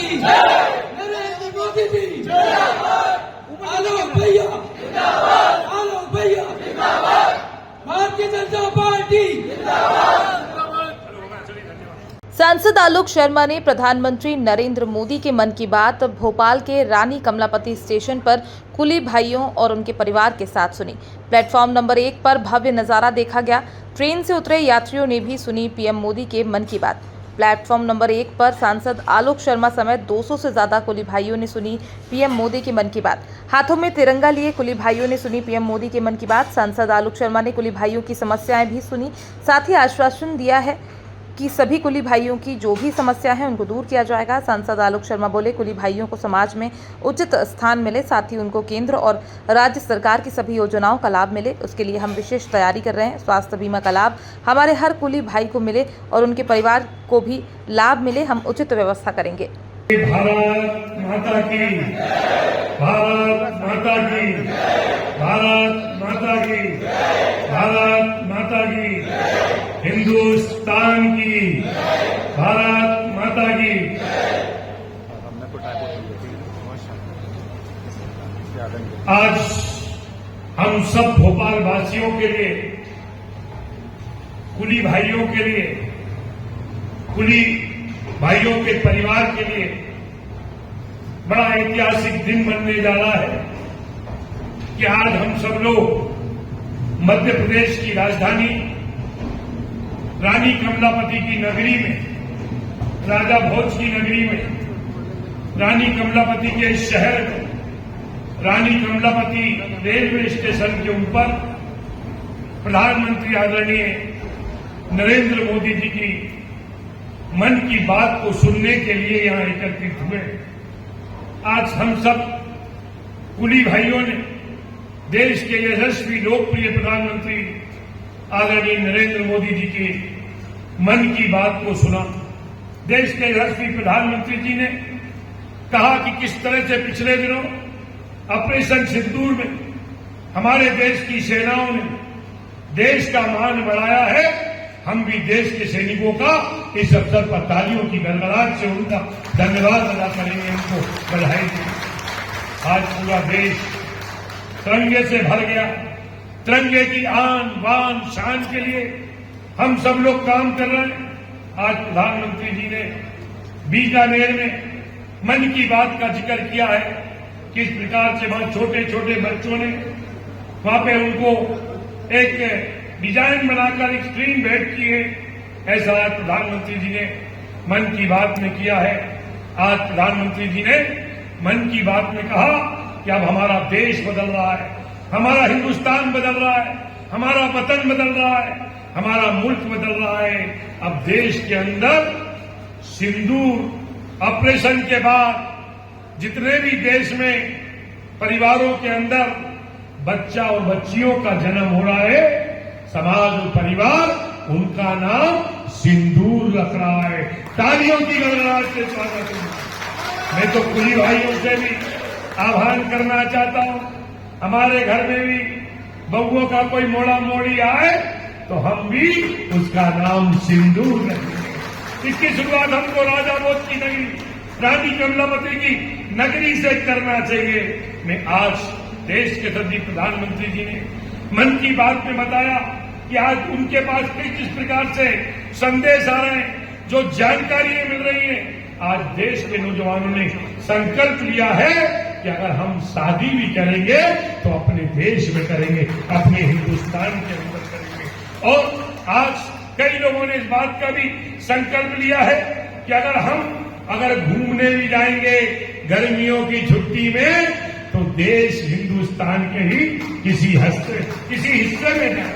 की नरेंद्र मोदी जी आलोक भैया भारतीय जनता पार्टी। सांसद आलोक शर्मा ने प्रधानमंत्री नरेंद्र मोदी के मन की बात भोपाल के रानी कमलापति स्टेशन पर कुली भाइयों और उनके परिवार के साथ सुनी। प्लेटफॉर्म नंबर 1 पर भव्य नजारा देखा गया। ट्रेन से उतरे यात्रियों ने भी सुनी पीएम मोदी के मन की बात। प्लेटफॉर्म नंबर 1 पर सांसद आलोक शर्मा समेत 200 से ज्यादा कुली भाइयों ने सुनी पीएम मोदी के मन की बात। हाथों में तिरंगा लिए कुली भाइयों ने सुनी पीएम मोदी के मन की बात। सांसद आलोक शर्मा ने कुली भाइयों की समस्याएं भी सुनी, साथ ही आश्वासन दिया है कि सभी कुली भाइयों की जो भी समस्या है उनको दूर किया जाएगा। सांसद आलोक शर्मा बोले, कुली भाइयों को समाज में उचित स्थान मिले, साथ ही उनको केंद्र और राज्य सरकार की सभी योजनाओं का लाभ मिले, उसके लिए हम विशेष तैयारी कर रहे हैं। स्वास्थ्य बीमा का लाभ हमारे हर कुली भाई को मिले और उनके परिवार को भी लाभ मिले, हम उचित व्यवस्था करेंगे। भारत माता की, भारत माता की, भारत माता की, भारत माता की, हिंदुस्तान की, भारत माता की। आज हम सब भोपाल वासियों के लिए, कुली भाइयों के लिए, कुली भाइयों के परिवार के लिए बड़ा ऐतिहासिक दिन बनने जा रहा है कि आज हम सब लोग मध्य प्रदेश की राजधानी रानी कमलापति की नगरी में, राजा भोज की नगरी में, रानी कमलापति के शहर में, रानी कमलापति रेलवे स्टेशन के ऊपर प्रधानमंत्री आदरणीय नरेंद्र मोदी जी की मन की बात को सुनने के लिए यहां एकत्रित हुए। आज हम सब कुली भाइयों ने देश के यशस्वी लोकप्रिय प्रधानमंत्री आदरणीय नरेंद्र मोदी जी के मन की बात को सुना। देश के यशस्वी प्रधानमंत्री जी ने कहा कि किस तरह से पिछले दिनों ऑपरेशन सिंदूर में हमारे देश की सेनाओं ने देश का मान बढ़ाया है। हम भी देश के सैनिकों का इस अवसर पर तालियों की गड़गड़ाहट से उनका धन्यवाद अदा करेंगे, उनको बधाई देंगे। आज पूरा देश तिरंगे से भर गया। तिरंगे की आन बान शान के लिए हम सब लोग काम कर रहे हैं। आज प्रधानमंत्री जी ने बीकानेर में मन की बात का जिक्र किया है, किस प्रकार से वहां छोटे छोटे बच्चों ने वहां पे उनको एक डिजाइन बनाकर एक स्क्रीन भेंट की है। ऐसा आज प्रधानमंत्री जी ने मन की बात में किया है। आज प्रधानमंत्री जी ने मन की बात में कहा कि अब हमारा देश बदल रहा है, हमारा हिंदुस्तान बदल रहा है, हमारा वतन बदल रहा है, हमारा मुल्क बदल रहा है। अब देश के अंदर सिंदूर ऑपरेशन के बाद जितने भी देश में परिवारों के अंदर बच्चा और बच्चियों का जन्म हो रहा है, समाज और परिवार उनका नाम सिंदूर रख रहा है। तालियों की गड़गड़ाहट से स्वागत है। मैं तो कुली भाइयों से भी आह्वान करना चाहता हूं, हमारे घर में भी बहुओं का कोई मोड़ा मोड़ी आए तो हम भी उसका नाम सिंदूर रखेंगे। इसकी शुरुआत हमको राजा भोज की नगरी रानी कमलापति की नगरी से करना चाहिए। मैं आज देश के सभी प्रधानमंत्री जी ने मन की बात में बताया कि आज उनके पास किस प्रकार से संदेश आ रहे हैं, जो जानकारियां मिल रही हैं। आज देश के नौजवानों ने संकल्प लिया है कि अगर हम शादी भी करेंगे तो अपने देश में करेंगे, अपने हिंदुस्तान के अंदर करेंगे। और आज कई लोगों ने इस बात का भी संकल्प लिया है कि अगर घूमने भी जाएंगे गर्मियों की छुट्टी में तो देश हिंदुस्तान के ही किसी हिस्से में जाए।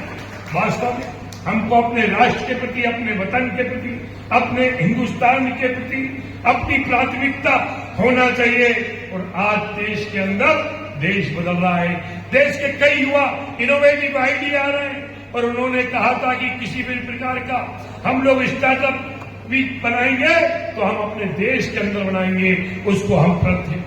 वास्तव में हमको अपने राष्ट्र के प्रति, अपने वतन के प्रति, अपने हिंदुस्तान के प्रति अपनी प्राथमिकता होना चाहिए। और आज देश के अंदर देश बदल रहा है। देश के कई युवा इनोवेटिव आइडिया आ रहे हैं और उन्होंने कहा था कि किसी भी प्रकार का हम लोग स्टार्टअप भी बनाएंगे तो हम अपने देश के अंदर बनाएंगे, उसको हम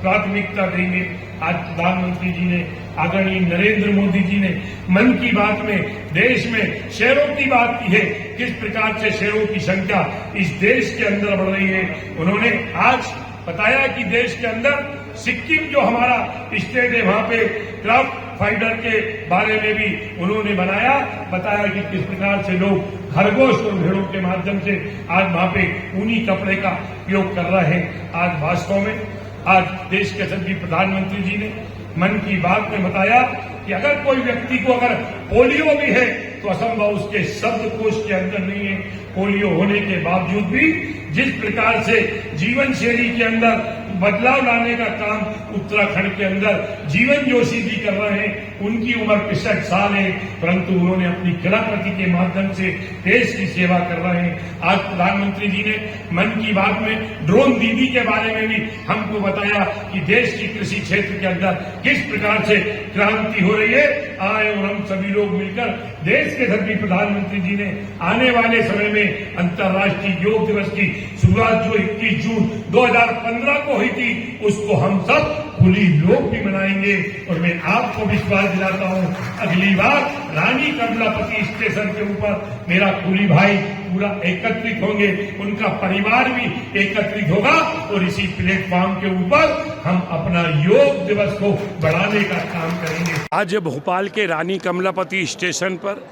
प्राथमिकता देंगे। आज प्रधानमंत्री जी ने, आदरणीय नरेंद्र मोदी जी ने मन की बात में देश में शहरों की बात की है, किस प्रकार से शेरों की संख्या इस देश के अंदर बढ़ रही है। उन्होंने आज बताया कि देश के अंदर सिक्किम जो हमारा स्टेट है, वहां पे क्राफ्ट फाइबर के बारे में भी उन्होंने बताया कि किस प्रकार से लोग खरगोश और भेड़ों के माध्यम से आज वहां पे ऊनी कपड़े का उपयोग कर रहे हैं। आज वास्तव में आज देश के यशस्वी प्रधानमंत्री जी ने मन की बात में बताया कि अगर कोई व्यक्ति को अगर पोलियो भी है तो असंभव उसके शब्दकोश के अंदर नहीं है। पोलियो होने के बावजूद भी जिस प्रकार से जीवन शैली के अंदर बदलाव लाने का काम उत्तराखंड के अंदर जीवन जोशी जी कर रहे हैं। उनकी उम्र 65 साल है, परंतु उन्होंने अपनी कलाकृति के माध्यम से देश की सेवा कर रहे हैं। आज प्रधानमंत्री जी ने मन की बात में ड्रोन दीदी के बारे में भी हमको बताया कि देश की कृषि क्षेत्र के अंदर किस प्रकार से क्रांति हो रही है। आए और हम सभी लोग मिलकर देश के यशस्वी प्रधानमंत्री जी ने आने वाले समय में अंतर्राष्ट्रीय योग दिवस की शुरुआत जो 21 जून 2015 को हुई थी, उसको हम सब कुली लोग भी मनाएंगे। और मैं आपको विश्वास दिलाता हूं, अगली बार रानी कमलापति स्टेशन के ऊपर मेरा कुली भाई पूरा एकत्रित होंगे, उनका परिवार भी एकत्रित होगा और इसी प्लेटफॉर्म के ऊपर हम अपना योग दिवस को बढ़ाने का काम करेंगे। आज भोपाल के रानी कमलापति स्टेशन पर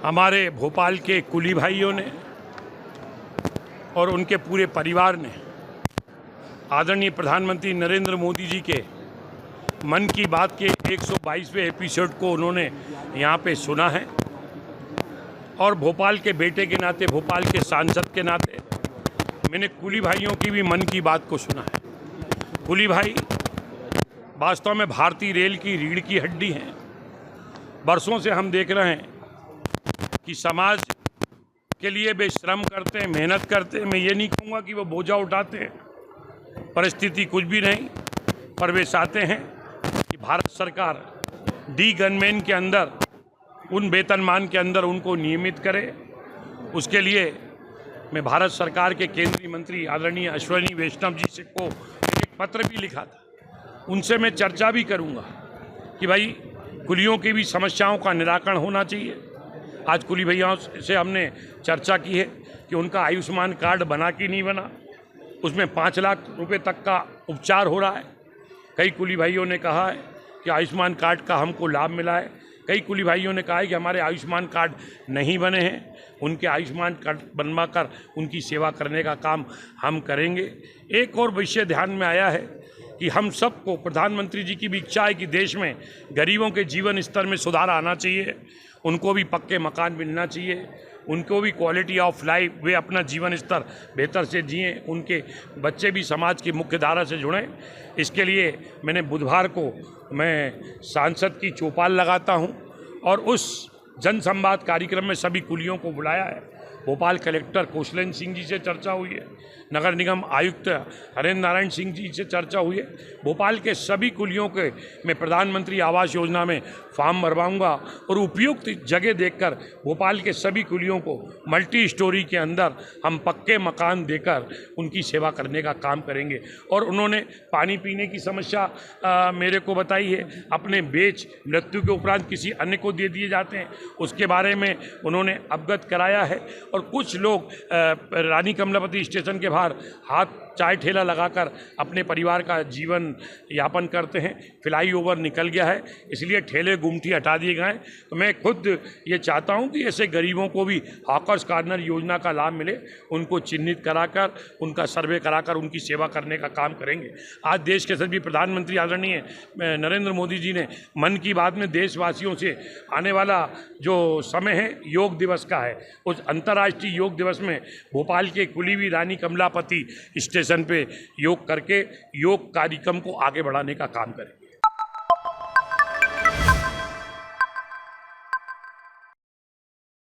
हमारे भोपाल के कुली भाइयों ने और उनके पूरे परिवार ने आदरणीय प्रधानमंत्री नरेंद्र मोदी जी के मन की बात के 122वें एपिसोड को उन्होंने यहाँ पे सुना है। और भोपाल के बेटे के नाते, भोपाल के सांसद के नाते मैंने कुली भाइयों की भी मन की बात को सुना है। कुली भाई वास्तव में भारतीय रेल की रीढ़ की हड्डी हैं। बरसों से हम देख रहे हैं कि समाज के लिए वे श्रम करते हैं, मेहनत करते हैं। मैं ये नहीं कहूँगा कि वो बोझा उठाते हैं, परिस्थिति कुछ भी नहीं, पर वे चाहते हैं कि भारत सरकार डी गनमैन के अंदर उन वेतनमान के अंदर उनको नियमित करे। उसके लिए मैं भारत सरकार के केंद्रीय मंत्री आदरणीय अश्विनी वैष्णव जी से को एक पत्र भी लिखा था। उनसे मैं चर्चा भी करूंगा कि भाई कुलियों की भी समस्याओं का निराकरण होना चाहिए। आज कुली भैयाओं से हमने चर्चा की है कि उनका आयुष्मान कार्ड बना कि नहीं बना, उसमें 5 लाख रुपए तक का उपचार हो रहा है। कई कुली भाइयों ने कहा है कि आयुष्मान कार्ड का हमको लाभ मिला है। कई कुली भाइयों ने कहा है कि हमारे आयुष्मान कार्ड नहीं बने हैं, उनके आयुष्मान कार्ड बनवा कर उनकी सेवा करने का काम हम करेंगे। एक और विषय ध्यान में आया है कि हम सबको, प्रधानमंत्री जी की भी इच्छा है कि देश में गरीबों के जीवन स्तर में सुधार आना चाहिए, उनको भी पक्के मकान मिलना चाहिए, उनको भी क्वालिटी ऑफ लाइफ, वे अपना जीवन स्तर बेहतर से जिएं, उनके बच्चे भी समाज की मुख्य धारा से जुड़ें। इसके लिए मैंने बुधवार को मैं सांसद की चौपाल लगाता हूं और उस जनसंवाद कार्यक्रम में सभी कुलियों को बुलाया है। भोपाल कलेक्टर कौशलेंद्र सिंह जी से चर्चा हुई है, नगर निगम आयुक्त हरेंद्र नारायण सिंह जी से चर्चा हुई है। भोपाल के सभी कुलियों के मैं प्रधानमंत्री आवास योजना में फॉर्म भरवाऊंगा और उपयुक्त जगह देखकर भोपाल के सभी कुलियों को मल्टी स्टोरी के अंदर हम पक्के मकान देकर उनकी सेवा करने का काम करेंगे। और उन्होंने पानी पीने की समस्या मेरे को बताई है, अपने बेच मृत्यु के उपरांत किसी अन्य को दे दिए जाते हैं, उसके बारे में उन्होंने अवगत कराया है। और कुछ लोग रानी कमलापति स्टेशन के बाहर हाथ चाय ठेला लगाकर अपने परिवार का जीवन यापन करते हैं। फ्लाई ओवर निकल गया है, इसलिए ठेले गुमटी हटा दिए गए। तो मैं खुद ये चाहता हूं कि ऐसे गरीबों को भी हॉकर्स कॉर्नर योजना का लाभ मिले, उनको चिन्हित कराकर, उनका सर्वे कराकर उनकी सेवा करने का काम करेंगे। आज देश के सभी प्रधानमंत्री आदरणीय नरेंद्र मोदी जी ने मन की बात में देशवासियों से आने वाला जो समय है योग दिवस का है, उस अंतर्राष्ट्रीय योग दिवस में भोपाल के कुलीवी रानी कमलापति स्टेशन पे योग करके योग कार्यक्रम को आगे बढ़ाने का काम करेंगे।